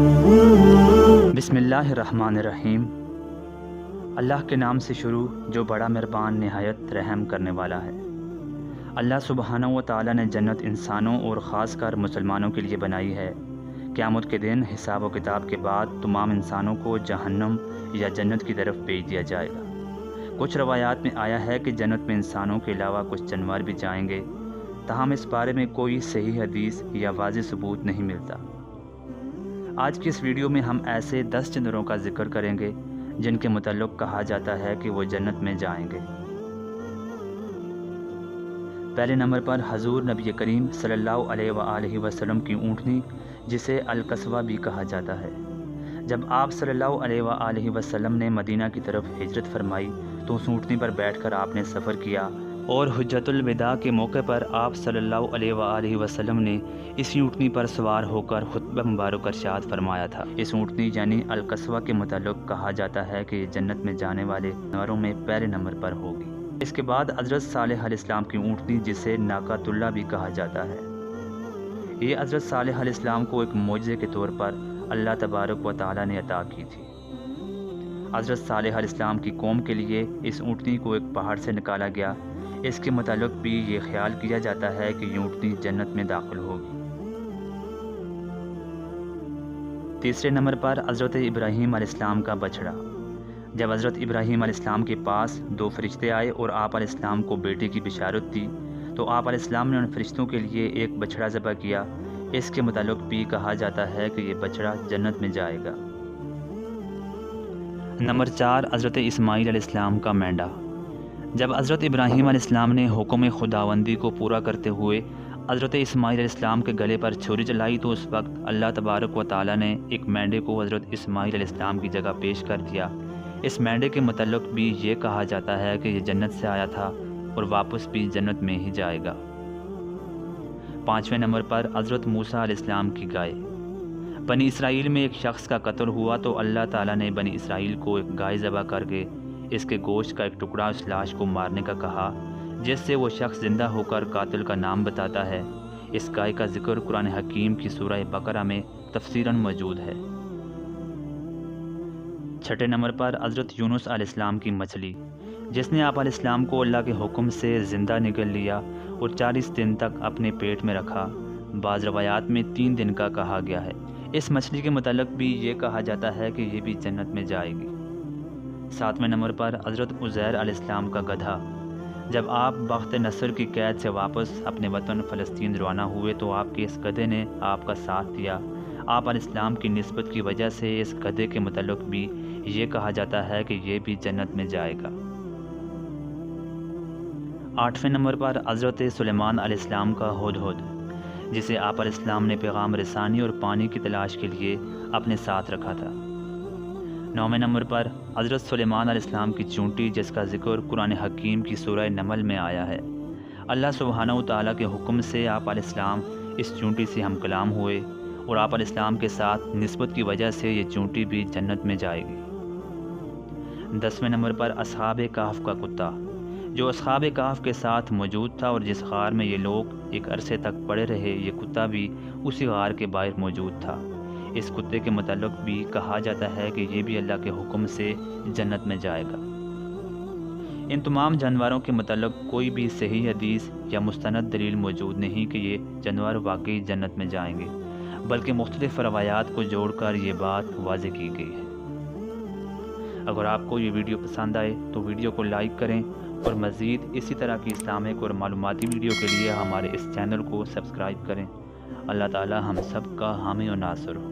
بسم اللہ الرحمن الرحیم۔ اللہ کے نام سے شروع جو بڑا مہربان نہایت رحم کرنے والا ہے۔ اللہ سبحانہ و تعالیٰ نے جنت انسانوں اور خاص کر مسلمانوں کے لیے بنائی ہے۔ قیامت کے دن حساب و کتاب کے بعد تمام انسانوں کو جہنم یا جنت کی طرف بھیج دیا جائے گا۔ کچھ روایات میں آیا ہے کہ جنت میں انسانوں کے علاوہ کچھ جانور بھی جائیں گے، تاہم اس بارے میں کوئی صحیح حدیث یا واضح ثبوت نہیں ملتا۔ آج کی اس ویڈیو میں ہم ایسے 10 جانوروں کا ذکر کریں گے جن کے متعلق کہا جاتا ہے کہ وہ جنت میں جائیں گے۔ پہلے نمبر پر حضور نبی کریم صلی اللہ علیہ وآلہ وسلم کی اونٹنی، جسے القصوہ بھی کہا جاتا ہے۔ جب آپ صلی اللہ علیہ وآلہ وسلم نے مدینہ کی طرف ہجرت فرمائی تو اس اونٹنی پر بیٹھ کر آپ نے سفر کیا، اور حجۃ الوداع کے موقع پر آپ صلی اللہ علیہ وآلہ وسلم نے اسی اونٹنی پر سوار ہو کر خطبہ مبارک ارشاد فرمایا تھا۔ اس اونٹنی یعنی القصوہ کے متعلق کہا جاتا ہے کہ یہ جنت میں جانے والے جانوروں میں پہلے نمبر پر ہوگی۔ اس کے بعد حضرت صالح علیہ السلام کی اونٹنی، جسے ناقۃ اللہ بھی کہا جاتا ہے، یہ حضرت صالح علیہ السلام کو ایک معجزے کے طور پر اللہ تبارک و تعالیٰ نے عطا کی تھی۔ حضرت صالح علیہ السلام کی قوم کے لیے اس اونٹنی کو ایک پہاڑ سے نکالا گیا۔ اس کے متعلق بھی یہ خیال کیا جاتا ہے کہ یہ اونٹنی جنت میں داخل ہوگی۔ تیسرے نمبر پر حضرت ابراہیم علیہ السلام کا بچڑا۔ جب حضرت ابراہیم علیہ السلام کے پاس 2 فرشتے آئے اور آپ علیہ السلام کو بیٹے کی بشارت دی تو آپ علیہ السلام نے ان فرشتوں کے لیے ایک بچڑا ذبح کیا۔ اس کے متعلق بھی کہا جاتا ہے کہ یہ بچڑا جنت میں جائے گا۔ نمبر 4، حضرت اسماعیل علیہ السلام کا مینڈا۔ جب حضرت ابراہیم علیہ السلام نے حکم خداوندی کو پورا کرتے ہوئے حضرت اسماعیل علیہ السلام کے گلے پر چھری چلائی تو اس وقت اللہ تبارک و تعالیٰ نے ایک مینڈے کو حضرت اسماعیل علیہ السلام کی جگہ پیش کر دیا۔ اس مینڈے کے متعلق بھی یہ کہا جاتا ہے کہ یہ جنت سے آیا تھا اور واپس بھی جنت میں ہی جائے گا۔ 5ویں نمبر پر حضرت موسیٰ علیہ السلام کی گائے۔ بنی اسرائیل میں ایک شخص کا قتل ہوا تو اللہ تعالیٰ نے بنی اسرائیل کو ایک گائے ذبح کر کے اس کے گوشت کا ایک ٹکڑا اس لاش کو مارنے کا کہا، جس سے وہ شخص زندہ ہو کر قاتل کا نام بتاتا ہے۔ اس گائے کا ذکر قرآن حکیم کی سورہ بقرہ میں تفصیلاً موجود ہے۔ 6 نمبر پر حضرت یونس علیہ السلام کی مچھلی، جس نے آپ علیہ السلام کو اللہ کے حکم سے زندہ نگل لیا اور 40 دن تک اپنے پیٹ میں رکھا۔ بعض روایات میں 3 دن کا کہا گیا ہے۔ اس مچھلی کے متعلق بھی یہ کہا جاتا ہے کہ یہ بھی جنت میں جائے گی۔ 7ویں نمبر پر حضرت عزیر علیہ السلام کا گدھا۔ جب آپ بخت نصر کی قید سے واپس اپنے وطن فلسطین روانہ ہوئے تو آپ کے اس گدھے نے آپ کا ساتھ دیا۔ آپ علیہ السلام کی نسبت کی وجہ سے اس گدھے کے متعلق بھی یہ کہا جاتا ہے کہ یہ بھی جنت میں جائے گا۔ 8ویں نمبر پر حضرت سلیمان علیہ السلام کا ہدہد، جسے آپ علیہ السلام نے پیغام رسانی اور پانی کی تلاش کے لیے اپنے ساتھ رکھا تھا۔ 9ویں نمبر پر حضرت سلیمان علیہ السلام کی چونٹی، جس کا ذکر قرآن حکیم کی سورہ نمل میں آیا ہے۔ اللہ سبحانہ و تعالیٰ کے حکم سے آپ علیہ السلام اس چونٹی سے ہم کلام ہوئے اور آپ علیہ السلام کے ساتھ نسبت کی وجہ سے یہ چونٹی بھی جنت میں جائے گی۔ 10ویں نمبر پر اصحاب کہف کا کتا، جو اصحاب کہف کے ساتھ موجود تھا اور جس غار میں یہ لوگ ایک عرصے تک پڑے رہے، یہ کتا بھی اسی غار کے باہر موجود تھا۔ اس کتے کے متعلق بھی کہا جاتا ہے کہ یہ بھی اللہ کے حکم سے جنت میں جائے گا۔ ان تمام جانوروں کے متعلق کوئی بھی صحیح حدیث یا مستند دلیل موجود نہیں کہ یہ جانور واقعی جنت میں جائیں گے، بلکہ مختلف روایات کو جوڑ کر یہ بات واضح کی گئی ہے۔ اگر آپ کو یہ ویڈیو پسند آئے تو ویڈیو کو لائک کریں اور مزید اسی طرح کی اسلامک اور معلوماتی ویڈیو کے لیے ہمارے اس چینل کو سبسکرائب کریں۔ اللہ تعالی ہم سب کا حامی و ناصر ہو۔